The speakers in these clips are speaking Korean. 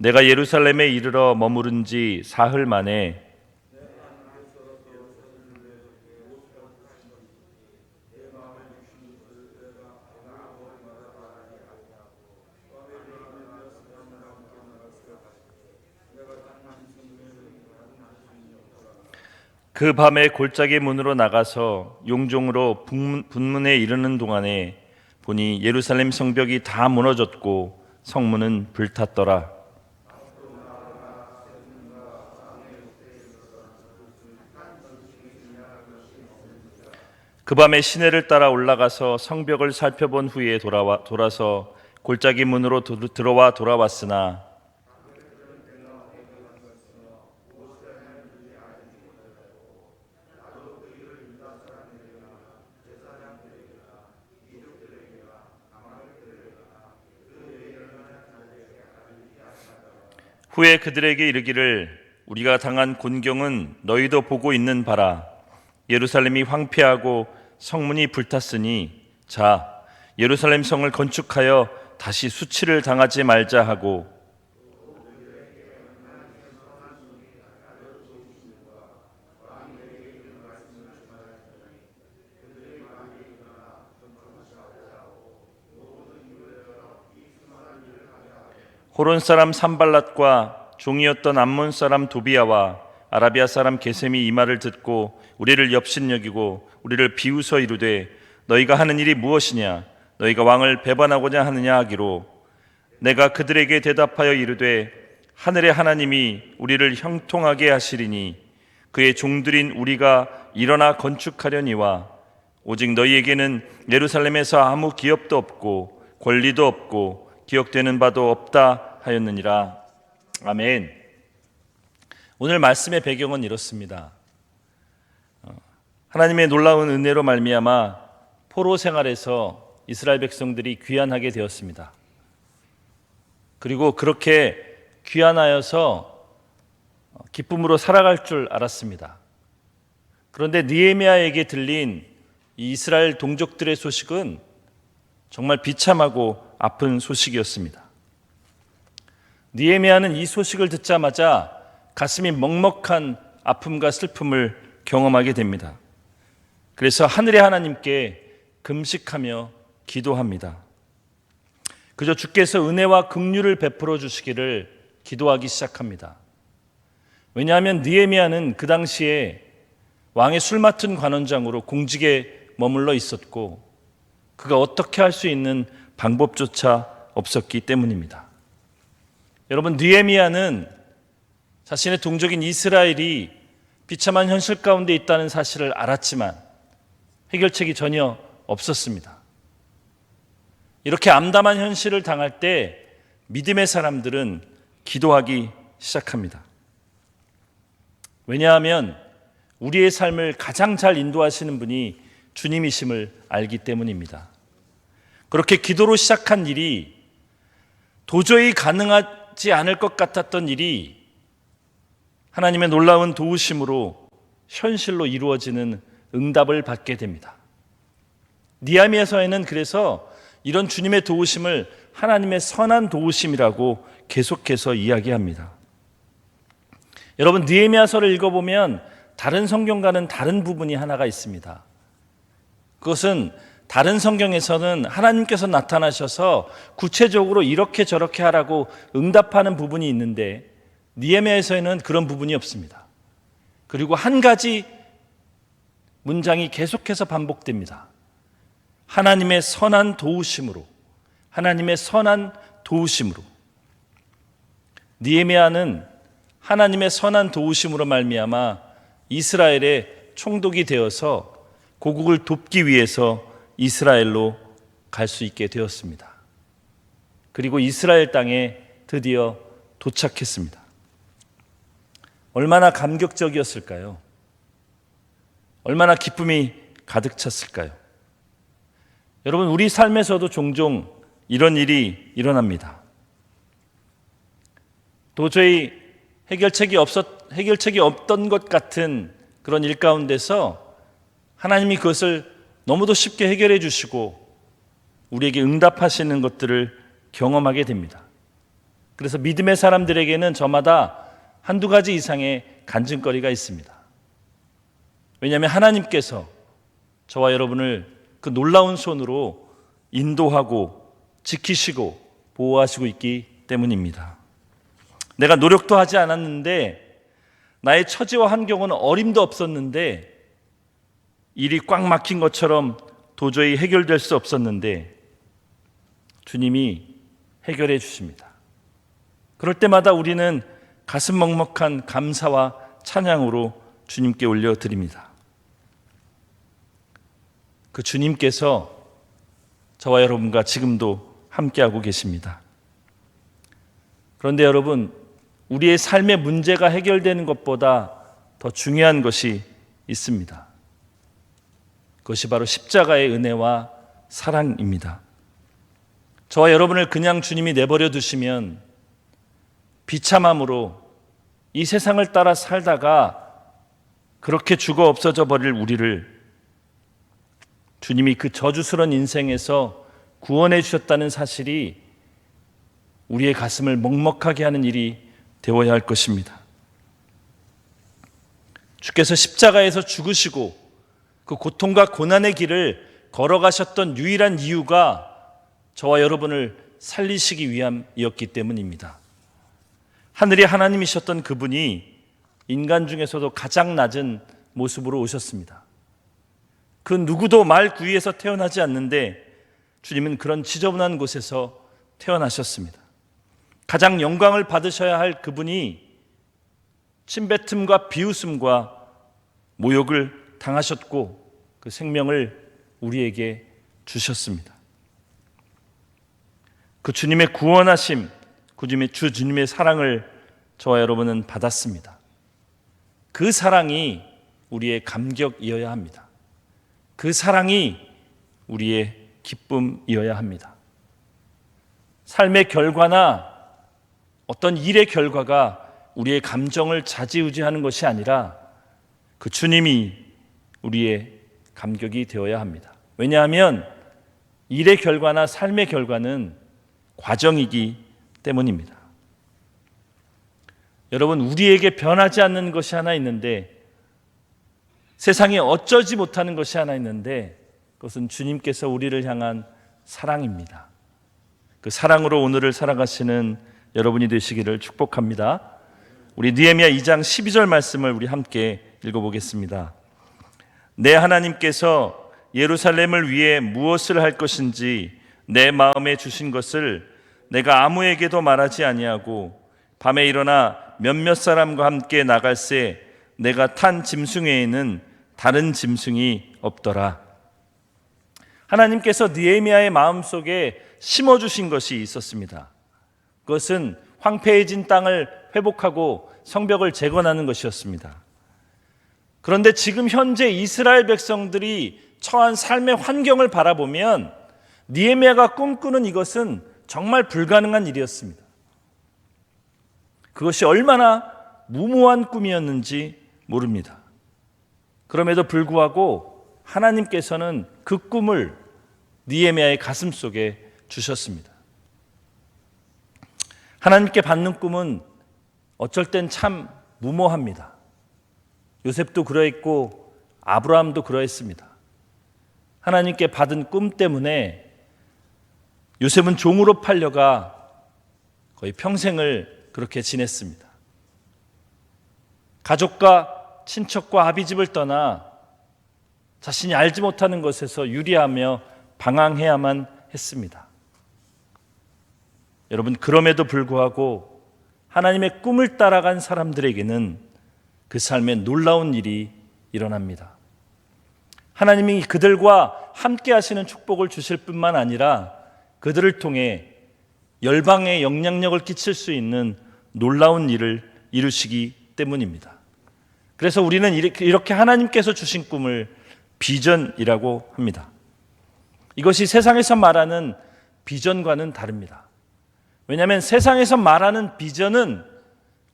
내가 예루살렘에 이르러 머무른 지 사흘 만에 그 밤에 골짜기 문으로 나가서 용종으로 분문에 이르는 동안에 보니 예루살렘 성벽이 다 무너졌고 성문은 불탔더라. 그 밤에 시내를 따라 올라가서 성벽을 살펴본 후에 돌아서 골짜기 문으로 돌아왔으나 후에 그들에게 이르기를 우리가 당한 곤경은 너희도 보고 있는 바라. 예루살렘이 황폐하고 성문이 불탔으니 자 예루살렘 성을 건축하여 다시 수치를 당하지 말자 하고 호론 사람 산발랏과 종이었던 암몬 사람 도비아와 아라비아 사람 게셈이 이 말을 듣고 우리를 업신여기고 우리를 비웃어 이르되 너희가 하는 일이 무엇이냐 너희가 왕을 배반하고자 하느냐 하기로 내가 그들에게 대답하여 이르되 하늘의 하나님이 우리를 형통하게 하시리니 그의 종들인 우리가 일어나 건축하려니와 오직 너희에게는 예루살렘에서 아무 기업도 없고 권리도 없고 기억되는 바도 없다 하였느니라. 아멘. 오늘 말씀의 배경은 이렇습니다. 하나님의 놀라운 은혜로 말미암아 포로 생활에서 이스라엘 백성들이 귀환하게 되었습니다. 그리고 그렇게 귀환하여서 기쁨으로 살아갈 줄 알았습니다. 그런데 느헤미야에게 들린 이 이스라엘 동족들의 소식은 정말 비참하고 아픈 소식이었습니다. 느헤미야는 이 소식을 듣자마자 가슴이 먹먹한 아픔과 슬픔을 경험하게 됩니다. 그래서 하늘의 하나님께 금식하며 기도합니다. 그저 주께서 은혜와 긍휼을 베풀어 주시기를 기도하기 시작합니다. 왜냐하면 느헤미야는 그 당시에 왕의 술 맡은 관원장으로 공직에 머물러 있었고 그가 어떻게 할 수 있는 방법조차 없었기 때문입니다. 여러분, 느헤미야는 자신의 동족인 이스라엘이 비참한 현실 가운데 있다는 사실을 알았지만 해결책이 전혀 없었습니다. 이렇게 암담한 현실을 당할 때 믿음의 사람들은 기도하기 시작합니다. 왜냐하면 우리의 삶을 가장 잘 인도하시는 분이 주님이심을 알기 때문입니다. 그렇게 기도로 시작한 일이 도저히 가능하지 않을 것 같았던 일이 하나님의 놀라운 도우심으로 현실로 이루어지는 응답을 받게 됩니다. 느헤미야서에는 그래서 이런 주님의 도우심을 하나님의 선한 도우심이라고 계속해서 이야기합니다. 여러분, 느헤미야서를 읽어보면 다른 성경과는 다른 부분이 하나가 있습니다. 그것은 다른 성경에서는 하나님께서 나타나셔서 구체적으로 이렇게 저렇게 하라고 응답하는 부분이 있는데 느헤미야에서는 그런 부분이 없습니다. 그리고 한 가지 문장이 계속해서 반복됩니다. 하나님의 선한 도우심으로, 하나님의 선한 도우심으로. 느헤미야는 하나님의 선한 도우심으로 말미암아 이스라엘의 총독이 되어서 고국을 돕기 위해서 이스라엘로 갈 수 있게 되었습니다. 그리고 이스라엘 땅에 드디어 도착했습니다. 얼마나 감격적이었을까요? 얼마나 기쁨이 가득 찼을까요? 여러분, 우리 삶에서도 종종 이런 일이 일어납니다. 도저히 해결책이 없던 것 같은 그런 일 가운데서 하나님이 그것을 너무도 쉽게 해결해 주시고 우리에게 응답하시는 것들을 경험하게 됩니다. 그래서 믿음의 사람들에게는 저마다 한두 가지 이상의 간증거리가 있습니다. 왜냐하면 하나님께서 저와 여러분을 그 놀라운 손으로 인도하고 지키시고 보호하시고 있기 때문입니다. 내가 노력도 하지 않았는데, 나의 처지와 환경은 어림도 없었는데, 일이 꽉 막힌 것처럼 도저히 해결될 수 없었는데 주님이 해결해 주십니다. 그럴 때마다 우리는 가슴 먹먹한 감사와 찬양으로 주님께 올려드립니다. 그 주님께서 저와 여러분과 지금도 함께하고 계십니다. 그런데 여러분, 우리의 삶의 문제가 해결되는 것보다 더 중요한 것이 있습니다. 그것이 바로 십자가의 은혜와 사랑입니다. 저와 여러분을 그냥 주님이 내버려 두시면 비참함으로 이 세상을 따라 살다가 그렇게 죽어 없어져 버릴 우리를 주님이 그 저주스러운 인생에서 구원해 주셨다는 사실이 우리의 가슴을 먹먹하게 하는 일이 되어야 할 것입니다. 주께서 십자가에서 죽으시고 그 고통과 고난의 길을 걸어가셨던 유일한 이유가 저와 여러분을 살리시기 위함이었기 때문입니다. 하늘의 하나님이셨던 그분이 인간 중에서도 가장 낮은 모습으로 오셨습니다. 그 누구도 말 구이에서 태어나지 않는데 주님은 그런 지저분한 곳에서 태어나셨습니다. 가장 영광을 받으셔야 할 그분이 침뱉음과 비웃음과 모욕을 당하셨고 그 생명을 우리에게 주셨습니다. 그 주님의 구원하심, 주님의 사랑을 저와 여러분은 받았습니다. 그 사랑이 우리의 감격이어야 합니다. 그 사랑이 우리의 기쁨이어야 합니다. 삶의 결과나 어떤 일의 결과가 우리의 감정을 좌지우지하는 것이 아니라 그 주님이 우리의 감격이 되어야 합니다. 왜냐하면 일의 결과나 삶의 결과는 과정이기 때문입니다. 여러분, 우리에게 변하지 않는 것이 하나 있는데, 세상에 어쩌지 못하는 것이 하나 있는데, 그것은 주님께서 우리를 향한 사랑입니다. 그 사랑으로 오늘을 살아가시는 여러분이 되시기를 축복합니다. 우리 느헤미야 2장 12절 말씀을 우리 함께 읽어보겠습니다. 내 하나님께서 예루살렘을 위해 무엇을 할 것인지 내 마음에 주신 것을 내가 아무에게도 말하지 아니하고 밤에 일어나 몇몇 사람과 함께 나갈새 내가 탄 짐승 외에는 다른 짐승이 없더라. 하나님께서 느헤미야의 마음속에 심어주신 것이 있었습니다. 그것은 황폐해진 땅을 회복하고 성벽을 재건하는 것이었습니다. 그런데 지금 현재 이스라엘 백성들이 처한 삶의 환경을 바라보면 느헤미야가 꿈꾸는 이것은 정말 불가능한 일이었습니다. 그것이 얼마나 무모한 꿈이었는지 모릅니다. 그럼에도 불구하고 하나님께서는 그 꿈을 느헤미야의 가슴 속에 주셨습니다. 하나님께 받는 꿈은 어쩔 땐 참 무모합니다. 요셉도 그러했고 아브라함도 그러했습니다. 하나님께 받은 꿈 때문에 요셉은 종으로 팔려가 거의 평생을 그렇게 지냈습니다. 가족과 친척과 아비집을 떠나 자신이 알지 못하는 것에서 유리하며 방황해야만 했습니다. 여러분, 그럼에도 불구하고 하나님의 꿈을 따라간 사람들에게는 그 삶에 놀라운 일이 일어납니다. 하나님이 그들과 함께 하시는 축복을 주실 뿐만 아니라 그들을 통해 열방에 영향력을 끼칠 수 있는 놀라운 일을 이루시기 때문입니다. 그래서 우리는 이렇게 하나님께서 주신 꿈을 비전이라고 합니다. 이것이 세상에서 말하는 비전과는 다릅니다. 왜냐하면 세상에서 말하는 비전은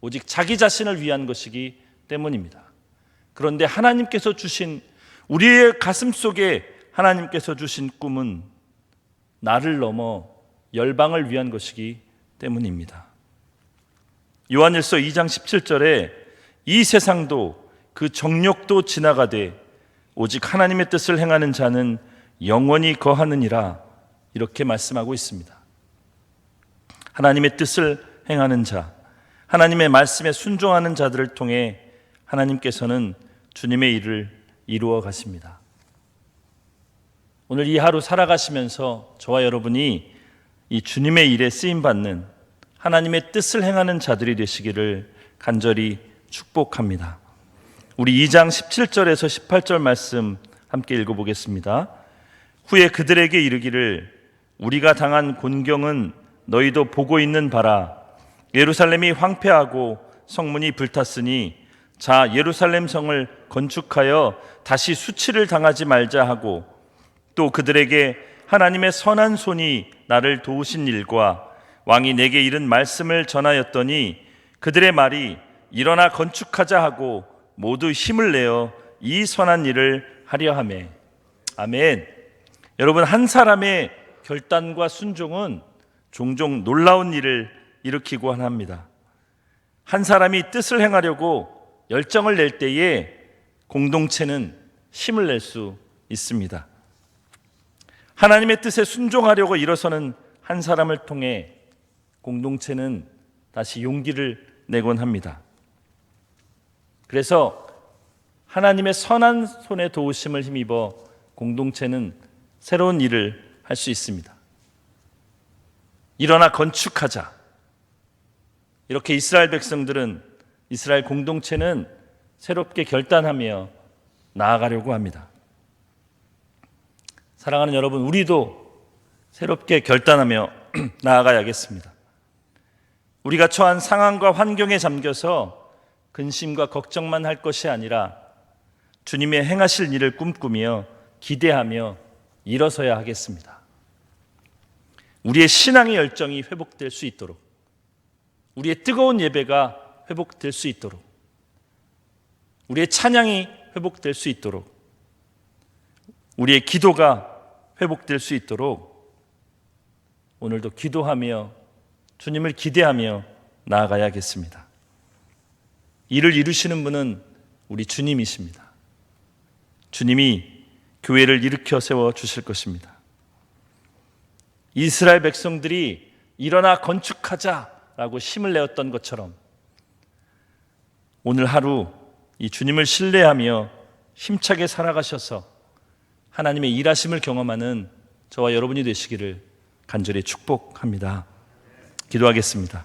오직 자기 자신을 위한 것이기 때문입니다. 그런데 하나님께서 주신, 우리의 가슴 속에 하나님께서 주신 꿈은 나를 넘어 열방을 위한 것이기 때문입니다. 요한일서 2장 17절에 이 세상도 그 정욕도 지나가되 오직 하나님의 뜻을 행하는 자는 영원히 거하느니라, 이렇게 말씀하고 있습니다. 하나님의 뜻을 행하는 자, 하나님의 말씀에 순종하는 자들을 통해 하나님께서는 주님의 일을 이루어 가십니다. 오늘 이 하루 살아가시면서 저와 여러분이 이 주님의 일에 쓰임받는 하나님의 뜻을 행하는 자들이 되시기를 간절히 축복합니다. 우리 2장 17절에서 18절 말씀 함께 읽어보겠습니다. 후에 그들에게 이르기를 우리가 당한 곤경은 너희도 보고 있는 바라. 예루살렘이 황폐하고 성문이 불탔으니 자 예루살렘 성을 건축하여 다시 수치를 당하지 말자 하고, 또 그들에게 하나님의 선한 손이 나를 도우신 일과 왕이 내게 이른 말씀을 전하였더니 그들의 말이 일어나 건축하자 하고 모두 힘을 내어 이 선한 일을 하려 하매. 아멘. 여러분, 한 사람의 결단과 순종은 종종 놀라운 일을 일으키고 합니다. 한 사람이 뜻을 행하려고 열정을 낼 때에 공동체는 힘을 낼 수 있습니다. 하나님의 뜻에 순종하려고 일어서는 한 사람을 통해 공동체는 다시 용기를 내곤 합니다. 그래서 하나님의 선한 손에 도우심을 힘입어 공동체는 새로운 일을 할 수 있습니다. 일어나 건축하자. 이렇게 이스라엘 백성들은, 이스라엘 공동체는 새롭게 결단하며 나아가려고 합니다. 사랑하는 여러분, 우리도 새롭게 결단하며 나아가야겠습니다. 우리가 처한 상황과 환경에 잠겨서 근심과 걱정만 할 것이 아니라 주님의 행하실 일을 꿈꾸며 기대하며 일어서야 하겠습니다. 우리의 신앙의 열정이 회복될 수 있도록, 우리의 뜨거운 예배가 회복될 수 있도록, 우리의 찬양이 회복될 수 있도록, 우리의 기도가 회복될 수 있도록 오늘도 기도하며 주님을 기대하며 나아가야겠습니다. 이를 이루시는 분은 우리 주님이십니다. 주님이 교회를 일으켜 세워 주실 것입니다. 이스라엘 백성들이 일어나 건축하자라고 힘을 내었던 것처럼 오늘 하루 이 주님을 신뢰하며 힘차게 살아가셔서 하나님의 일하심을 경험하는 저와 여러분이 되시기를 간절히 축복합니다. 기도하겠습니다.